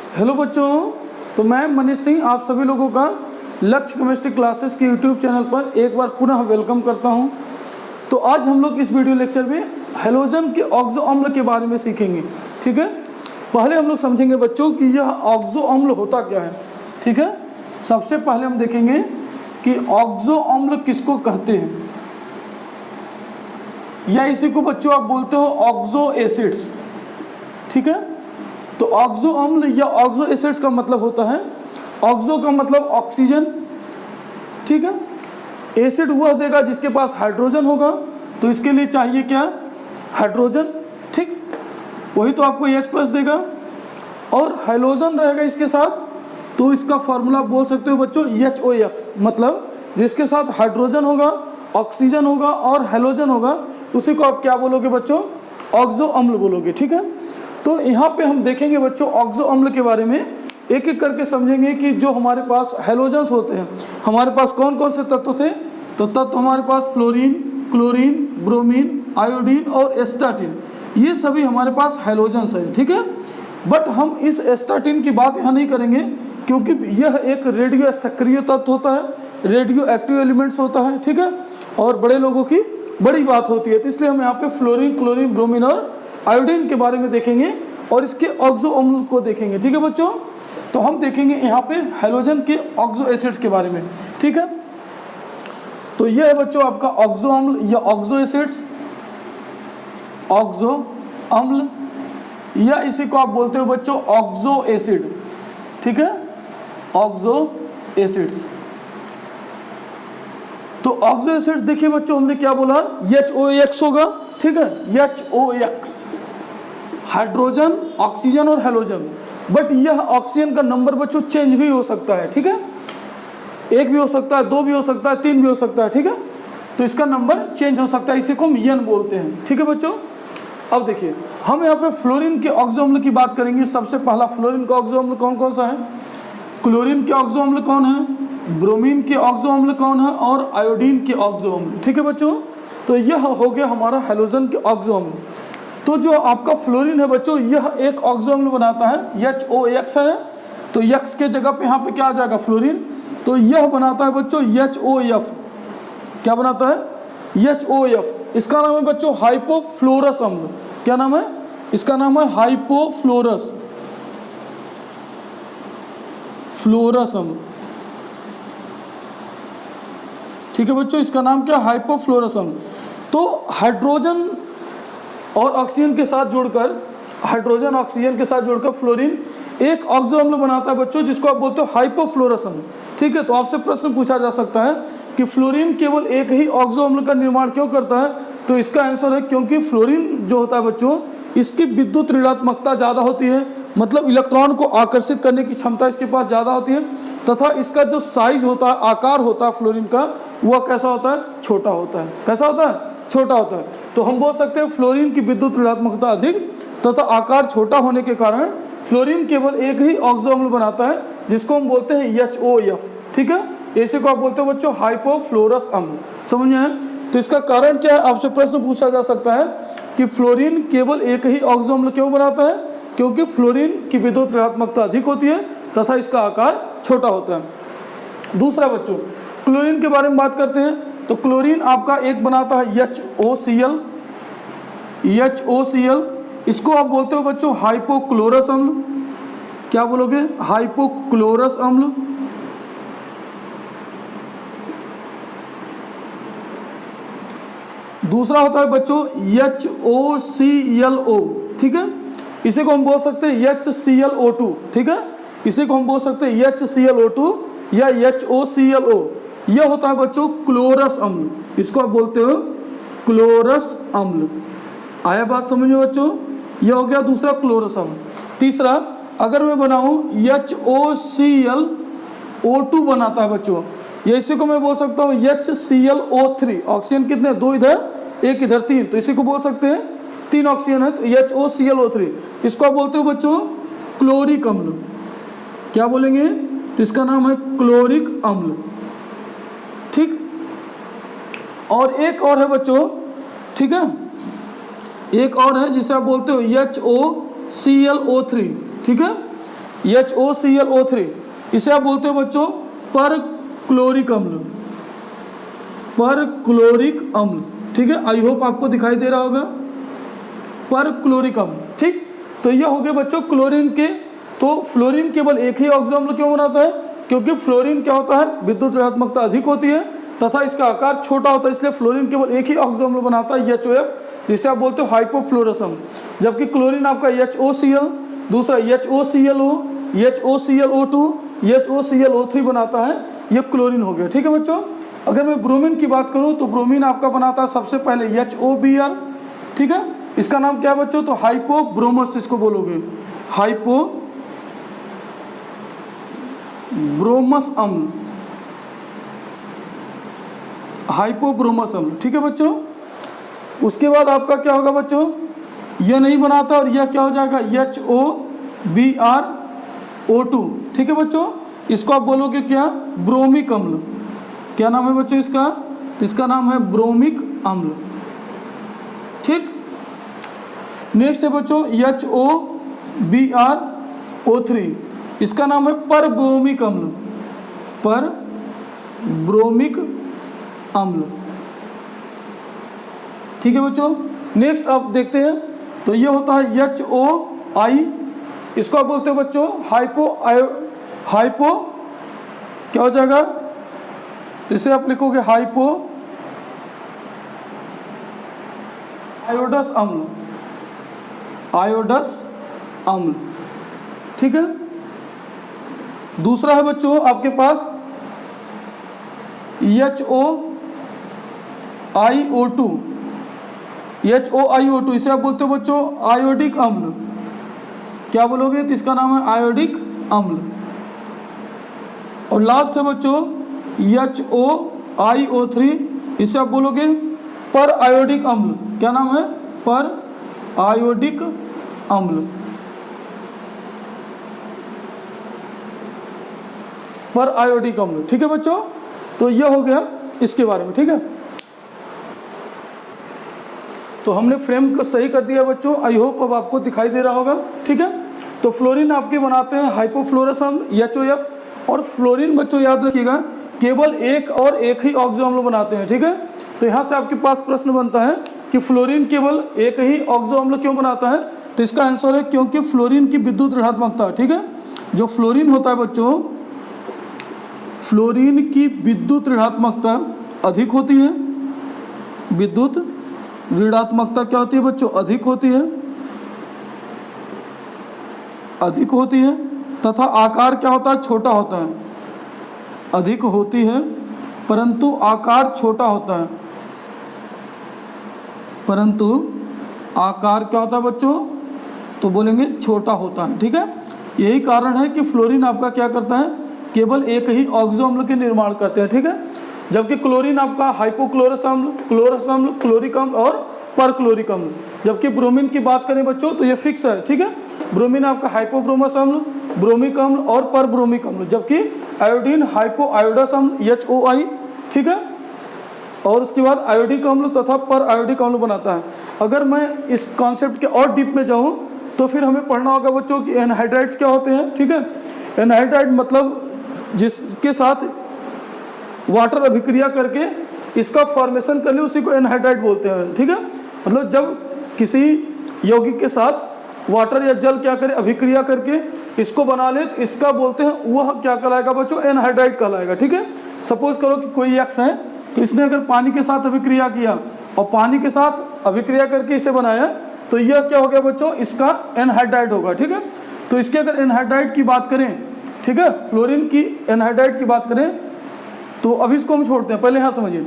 Hello बच्चों, तो मैं मनीष सिंह आप सभी लोगों का लक्ष्य केमिस्ट्री क्लासेस के यूट्यूब चैनल पर एक बार पुनः वेलकम करता हूं। तो आज हम लोग इस वीडियो लेक्चर में हैलोजन के ऑक्सो अम्ल के बारे में सीखेंगे। ठीक है, पहले हम लोग समझेंगे बच्चों कि यह ऑक्सो अम्ल होता क्या है। ठीक है, सबसे पहले हम देखेंगे कि ऑक्सो अम्ल किसको कहते हैं, या इसी को बच्चों आप बोलते हो ऑक्सो एसिड्स। ठीक है, तो ऑक्सो अम्ल या ऑक्सो एसिड्स का मतलब होता है, ऑक्सो का मतलब ऑक्सीजन। ठीक है, एसिड वह देगा जिसके पास हाइड्रोजन होगा, तो इसके लिए चाहिए क्या, हाइड्रोजन। ठीक, वही तो आपको H+ देगा, और हैलोजन रहेगा इसके साथ, तो इसका फॉर्मूला बोल सकते हो बच्चों HOX, मतलब जिसके साथ हाइड्रोजन होगा, ऑक्सीजन होगा और हैलोजन होगा, उसी को आप क्या बोलोगे बच्चों, ऑक्सो अम्ल बोलोगे। ठीक है, तो यहाँ पे हम देखेंगे बच्चों ऑक्सो अम्ल के बारे में, एक एक करके समझेंगे कि जो हमारे पास हैलोजेंस होते हैं, हमारे पास कौन कौन से तत्व थे। तो तत्व हमारे पास फ्लोरीन, क्लोरीन, ब्रोमीन, आयोडीन और एस्टाटिन, ये सभी हमारे पास हैलोजेंस हैं। ठीक है, बट हम इस एस्टाटिन की बात यहाँ नहीं करेंगे, क्योंकि यह एक रेडियो सक्रिय तत्व होता है, रेडियो एक्टिव एलिमेंट्स होता है। ठीक है, और बड़े लोगों की बड़ी बात होती है, तो इसलिए हम यहाँ पे फ्लोरीन, क्लोरीन, ब्रोमीन और आयोडीन के बारे में देखेंगे और इसके ऑक्सो अम्ल को देखेंगे। ठीक है बच्चों, तो हम देखेंगे यहाँ पे हैलोजन के ऑक्सो एसिड्स के बारे में। ठीक है, तो यह है बच्चों आपका ऑक्सो अम्ल या ऑक्सो एसिड्स, ऑक्सो अम्ल, या इसी को आप बोलते हो बच्चों ऑक्सो एसिड। ठीक है, ऑक्सो एसिड्स। तो ऑक्सो एसिड्स देखिए बच्चों, हमने क्या बोला, HOX होगा। ठीक है, HOX, हाइड्रोजन, ऑक्सीजन और हैलोजन। बट यह ऑक्सीजन का नंबर बच्चों चेंज भी हो सकता है। ठीक है, 1 भी हो सकता है, 2 भी हो सकता है, 3 भी हो सकता है। ठीक है, तो इसका नंबर चेंज हो सकता है, इसी को हम यन बोलते हैं। ठीक है बच्चों, अब देखिए हम यहाँ पे फ्लोरीन के ऑक्सो अम्ल की बात करेंगे। सबसे पहला फ्लोरीन का ऑक्सो अम्ल कौन कौन सा है, क्लोरीन के ऑक्सो अम्ल कौन है, ब्रोमीन के ऑक्सो अम्ल कौन है और आयोडीन के ऑक्सो अम्ल। ठीक है बच्चों, तो यह हो गया हमारा हैलोजन के ऑक्सो अम्ल। तो जो आपका फ्लोरीन है बच्चों, यह एक ऑक्सो अम्ल बनाता है, HOX है, तो X के जगह पे यहाँ पे क्या आ जाएगा, फ्लोरीन। तो यह बनाता है बच्चों HOF, क्या बनाता है, HOF। इसका नाम है बच्चों हाइपोफ्लोरस अम्ल। क्या नाम है इसका, नाम है हाइपोफ्लोरस अम्ल। ठीक है बच्चों, इसका नाम क्या, हाइपोफ्लोरस अम्ल। तो हाइड्रोजन और ऑक्सीजन के साथ जुड़कर, हाइड्रोजन ऑक्सीजन के साथ जुड़कर फ्लोरीन एक ऑक्सो अम्ल बनाता है बच्चों, जिसको आप बोलते हो हाइपोफ्लोरस अम्ल। ठीक है, तो आपसे प्रश्न पूछा जा सकता है कि फ्लोरीन केवल एक ही ऑक्सो अम्ल का निर्माण क्यों करता है, तो इसका आंसर है क्योंकि फ्लोरीन जो होता है बच्चों, इसकी विद्युत ऋणात्मकता ज़्यादा होती है, मतलब इलेक्ट्रॉन को आकर्षित करने की क्षमता इसके पास ज़्यादा होती है, तथा इसका जो साइज होता है, आकार होता है फ्लोरीन का, वह कैसा होता है, छोटा होता है। कैसा होता है, छोटा होता है। तो हम बोल सकते हैं फ्लोरीन की विद्युत ऋणात्मकता अधिक तथा आकार छोटा होने के कारण फ्लोरीन केवल एक ही ऑक्सो अम्ल बनाता है, जिसको हम बोलते हैं HOF। ठीक है, इसी को आप बोलते हो बच्चों हाइपोफ्लोरस अम्ल। समझ में है, तो इसका कारण क्या है, आपसे प्रश्न पूछा जा सकता है कि फ्लोरीन केवल एक ही ऑक्सो अम्ल क्यों बनाता है, क्योंकि फ्लोरीन की विद्युत ऋणात्मकता अधिक होती है तथा इसका आकार छोटा होता है। दूसरा बच्चों क्लोरीन के बारे में बात करते हैं। तो क्लोरीन आपका एक बनाता है HOCl, इसको आप बोलते हो बच्चों हाइपोक्लोरस अम्ल। क्या बोलोगे, हाइपोक्लोरस अम्ल। दूसरा होता है बच्चों HOClO। ठीक है, इसी को हम बोल सकते हैं HClO2। ठीक है, इसी को हम बोल सकते हैं HClO2 या HOClO। यह होता है बच्चों क्लोरस अम्ल, इसको आप बोलते हो क्लोरस अम्ल। आया बात समझ में बच्चों, यह हो गया दूसरा क्लोरस अम्ल। तीसरा अगर मैं बनाऊं HOClO2 बनाता है बच्चों, ये इसी को मैं बोल सकता हूँ HClO3। ऑक्सीजन कितने, 2 इधर 1 इधर 3, तो इसी को बोल सकते हैं 3 ऑक्सीजन है, तो HOClO3। इसको आप बोलते हो बच्चों क्लोरिक अम्ल। क्या बोलेंगे, तो इसका नाम है क्लोरिक अम्ल। ठीक, और एक और है बच्चों, ठीक है, एक और है जिसे आप बोलते हो HOClO3, ठीक है, HOClO3, इसे आप बोलते हो बच्चों पर क्लोरिक अम्ल, पर क्लोरिक अम्ल। ठीक है, आई होप आपको दिखाई दे रहा होगा, पर क्लोरिक अम्ल। ठीक, तो ये हो गए बच्चों क्लोरीन के। तो फ्लोरीन केवल एक ही ऑक्सो अम्ल क्यों बनाता है? क्योंकि फ्लोरीन क्या होता है, विद्युत ऋणात्मकता अधिक होती है तथा इसका आकार छोटा होता है, इसलिए फ्लोरीन केवल एक ही ऑक्सो अम्ल बनाता है HOF, जिसे आप बोलते हो हाइपोफ्लोरस अम्ल। जबकि क्लोरीन आपका HOCl, दूसरा HOClO, HOClO2, HOClO3 बनाता है, ये क्लोरीन हो गया। ठीक है बच्चों, अगर मैं ब्रोमीन की बात करूं तो ब्रोमीन आपका बनाता है सबसे पहले HOBr। ठीक है, इसका नाम क्या है बच्चों? तो हाइपोब्रोमस इसको बोलोगे, हाइपोब्रोमस अम्ल, हाइपोब्रोमस अम्ल। ठीक है बच्चों, उसके बाद आपका क्या होगा बच्चों? यह नहीं बनाता और यह क्या हो जाएगा? HOBrO2। ठीक है बच्चों, इसको आप बोलोगे क्या? ब्रोमिक अम्ल। क्या नाम है बच्चों इसका? इसका नाम है ब्रोमिक अम्ल। ठीक, नेक्स्ट है बच्चों HOBrO3, इसका नाम है पर ब्रोमिक अम्ल, पर ब्रोमिक अम्ल। ठीक है बच्चों, नेक्स्ट आप देखते हैं तो ये होता है HOI, इसको आप बोलते हो बच्चों हाइपो क्या हो जाएगा? इसे आप लिखोगे हाइपो आयोडस अम्ल, आयोडस अम्ल। ठीक है, दूसरा है बच्चों आपके पास HOiO2, HOiO2, इसे आप बोलते हो बच्चों आयोडिक अम्ल। क्या बोलोगे? तो इसका नाम है आयोडिक अम्ल। और लास्ट है बच्चों HOiO3, इसे आप बोलोगे पर आयोडिक अम्ल। क्या नाम है? पर आयोडिक अम्ल, पर आयोडिक अम्ल। ठीक है बच्चों, तो यह हो गया इसके बारे में। ठीक है, तो हमने फ्रेम को सही कर दिया बच्चों, आई होप अब आपको दिखाई दे रहा होगा। ठीक है, तो फ्लोरीन आपके बनाते हैं हाइपोफ्लोरस अम्ल HOF, और फ्लोरीन बच्चों याद रखिएगा केवल एक और एक ही ऑक्सो अम्ल बनाते हैं। ठीक है, तो यहाँ से आपके पास प्रश्न बनता है कि फ्लोरीन केवल एक ही ऑक्सो अम्ल क्यों बनाता है? तो इसका आंसर है क्योंकि फ्लोरीन की विद्युत ऋणात्मकता, ठीक है, जो फ्लोरीन होता है बच्चों, फ्लोरीन की विद्युत ऋणात्मकता अधिक होती है। विद्युत ऋणात्मकता क्या होती है बच्चों? अधिक होती है, अधिक होती है, तथा आकार क्या होता है? छोटा होता है। अधिक होती है परंतु आकार छोटा होता है, परंतु आकार क्या होता है बच्चों? तो बोलेंगे छोटा होता है। ठीक है, यही कारण है कि फ्लोरीन आपका क्या करता है? केवल एक ही ऑक्सो अम्ल के निर्माण करते हैं। ठीक है, जबकि क्लोरीन आपका हाइपोक्लोरस अम्ल, क्लोरस अम्ल, क्लोरिक अम्ल और परक्लोरिक अम्ल। जबकि ब्रोमीन की बात करें बच्चों तो ये फिक्स है। ठीक है, ब्रोमीन आपका हाइपोब्रोमस अम्ल, ब्रोमिक अम्ल और परब्रोमिक अम्ल, जबकि आयोडीन हाइपो आयोडस अम्ल HOI। ठीक है, और उसके बाद आयोडिक अम्ल तथा पर आयोडिक अम्ल बनाता है। अगर मैं इस कॉन्सेप्ट के और डीप में जाऊँ तो फिर हमें पढ़ना होगा बच्चों कि एनहाइड्राइड्स क्या होते हैं। ठीक है, एनहाइड्राइड मतलब जिसके साथ वाटर अभिक्रिया करके इसका फॉर्मेशन कर ले उसी को एनहाइड्राइड बोलते हैं। ठीक है, मतलब जब किसी यौगिक के साथ वाटर या जल क्या करे? अभिक्रिया करके इसको बना ले तो इसका बोलते हैं, वह क्या कहलाएगा बच्चों? एनहाइड्राइड कहलाएगा। ठीक है, सपोज करो कि कोई एक्स है तो इसने अगर पानी के साथ अभिक्रिया किया और पानी के साथ अभिक्रिया करके इसे बनाया तो यह क्या हो गया बच्चों? इसका एनहाइड्राइड होगा। ठीक है, तो इसके अगर एनहाइड्राइड की बात करें, ठीक है, फ्लोरीन की एनहाइड्राइड की बात करें तो अभी इसको हम छोड़ते हैं, पहले यहाँ समझिए।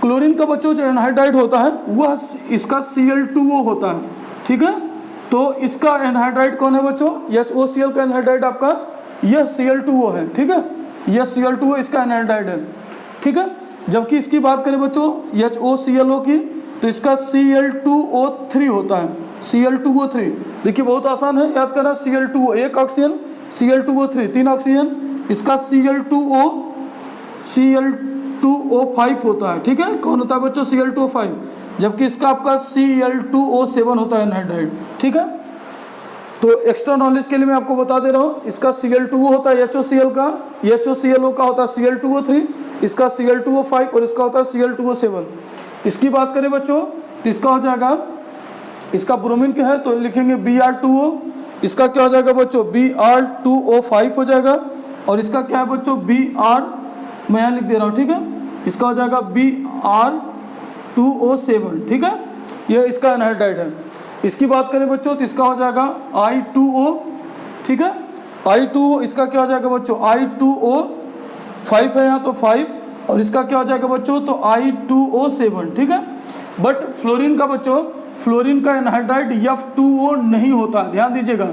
क्लोरीन का बच्चों जो एनहाइड्राइड होता है वह इसका Cl2O होता है। ठीक है, तो इसका एनहाइड्राइड कौन है बच्चों? HOCl का एनहाइड्राइड आपका यह Cl2O है। ठीक है, यह Cl2O इसका एनहाइड्राइड है। ठीक है, जबकि इसकी बात करें बच्चों HOClO की तो इसका Cl2O3 होता है। Cl2O3 देखिए बहुत आसान है याद करना। Cl2O एक ऑक्सीजन, Cl2O3 तीन ऑक्सीजन, इसका Cl2O5 होता है। ठीक है, कौन होता है बच्चों? Cl2O5, जबकि इसका आपका Cl2O7 होता है एनहाइड्राइड। ठीक है, तो एक्स्ट्रा नॉलेज के लिए मैं आपको बता दे रहा हूँ, इसका Cl2O होता है HOCl का, HOClO का होता है Cl2O3, इसका Cl2O5 और इसका होता है Cl2O7। इसकी बात करें बच्चों तो इसका हो जाएगा, इसका ब्रोमीन क्या है तो लिखेंगे Br2O, इसका क्या हो जाएगा बच्चों Br2O5 हो जाएगा, और इसका क्या है बच्चों Br, मैं यहाँ लिख दे रहा हूँ, ठीक है, इसका हो जाएगा Br2O7, ठीक है, ये इसका एनहाइड्राइड है। इसकी बात करें बच्चों तो इसका हो जाएगा I2O, ठीक है, I2O, इसका क्या हो जाएगा बच्चों I2O5 है यहाँ तो 5, और इसका क्या हो जाएगा बच्चों तो I2O7, ठीक है। बट फ्लोरीन का बच्चों, फ्लोरीन का एनहाइड्राइड F2O नहीं होता, ध्यान दीजिएगा,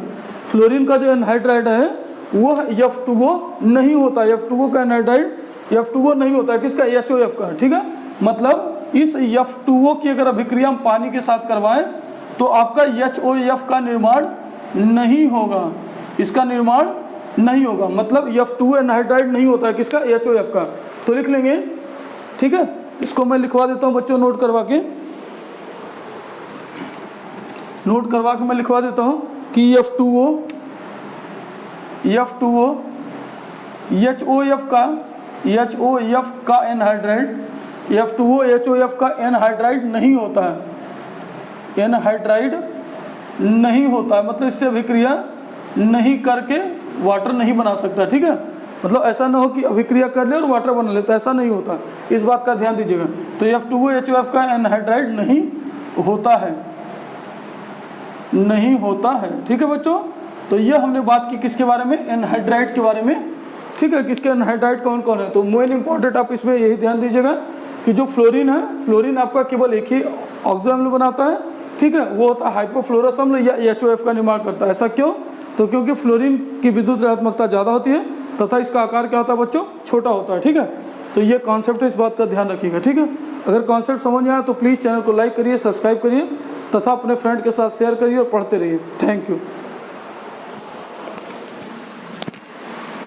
फ्लोरीन का जो एनहाइड्राइड है वो F2O नहीं होता, F2O का एनहाइड्राइड F2O नहीं होता है, किसका HOF का, ठीक है। मतलब इस F2O की अगर अभिक्रिया हम पानी के साथ करवाएं तो आपका HOF का निर्माण नहीं होगा, इसका निर्माण नहीं होगा, मतलब F2O एनहाइड्राइड नहीं होता है, किसका HOF का। तो लिख लेंगे, ठीक है, इसको मैं लिखवा देता हूँ बच्चों, नोट करवा के मैं लिखवा देता हूँ कि F2O HOF का एनहाइड्राइड, F2O HOF का एनहाइड्राइड नहीं होता है, एनहाइड्राइड नहीं होता है, मतलब इससे अभिक्रिया नहीं करके वाटर नहीं बना सकता, ठीक है। मतलब ऐसा ना हो कि अभिक्रिया कर ले और वाटर बना लेता, ऐसा नहीं होता, इस बात का ध्यान दीजिएगा। तो F2O HOF का एनहाइड्राइड नहीं होता है, नहीं होता है, ठीक है बच्चों। तो ये हमने बात की किसके बारे में, एनहाइड्राइड के बारे में, ठीक है, किसके एनहाइड्राइड कौन कौन है। तो मेन इंपॉर्टेंट आप इसमें यही ध्यान दीजिएगा कि जो फ्लोरीन है, फ्लोरीन आपका केवल एक ही ऑक्सो अम्ल बनाता है, ठीक है, वो होता है हाइपोफ्लोरस अम्ल या HOF का निर्माण करता है। ऐसा क्यों, तो क्योंकि फ्लोरीन की विद्युत ऋणात्मकता ज़्यादा होती है तथा इसका आकार क्या होता है बच्चों, छोटा होता है, ठीक है। तो ये कॉन्सेप्ट है, इस बात का ध्यान रखिएगा, ठीक है। अगर कॉन्सेप्ट समझ में आया तो प्लीज़ चैनल को लाइक करिए, सब्सक्राइब करिए तथा अपने फ्रेंड के साथ शेयर करिए और पढ़ते रहिए। Thank you.